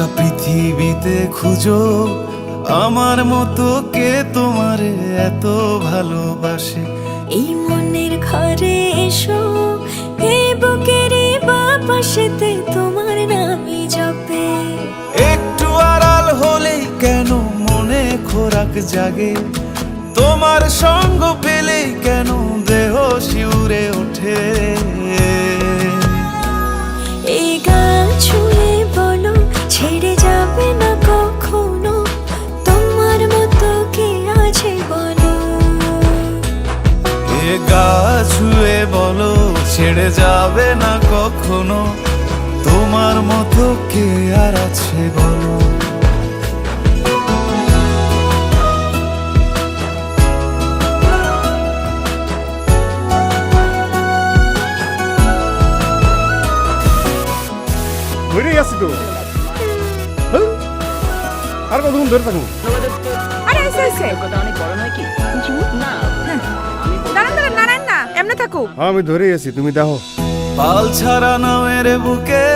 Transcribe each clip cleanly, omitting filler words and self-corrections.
গোটা পৃথিবীতে খুঁজো আমার মতো কে তোমারে এত ভালোবাসে। এই মনের ঘরে এসো, এই বুকের বাপাশেতে তোমার নামই জপে। একটু আড়াল হলেই কেন মনে খোরাক জাগে, তোমার সঙ্গ পেলেই কেন দেহ শিউরে ওঠে। এই গান ছুঁয়ে বলো ছেড়ে যাবে না কখনো, তোমার মতো কে আছে বলো। এ গা ছুঁয়ে বলো ছেড়ে যাবে না কখনো, তোমার মতো কে আর আছে বলো। ধরেই আছি তো, আর কতক্ষণ ধরে থাকবো? আরে এসে এসে অনেক বড় নয় কি না, দাঁড়ান দাঁড়ান নারায়ণ না এমনি থাকুক। আমি ধরেই আছি, তুমি দেখো। পাল ছাড়া নামের বুকে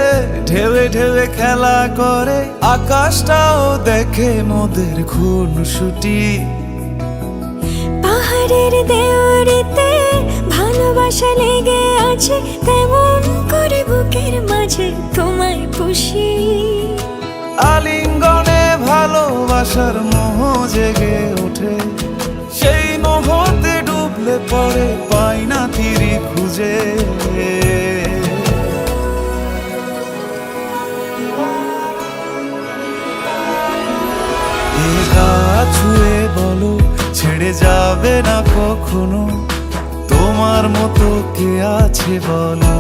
ঢেউে ঢেউে খেলা করে, আকাশটাও দেখে মোদের খুনসুটি। পাহাড়ের দেওয়ারিতে ভালোবাসা লেগে আছে, তেমন করে বুকের মাঝে তোমায় পুষি। আলিঙ্গনে ভালোবাসার মোহ জেগে ওঠে, সেই মোহতে ডুবলে পরে পাই না তীরে খুঁজে। এ গা ছুঁয়ে বলো ছেড়ে যাবে না কখনো, তোমার মতো কে আছে বলো।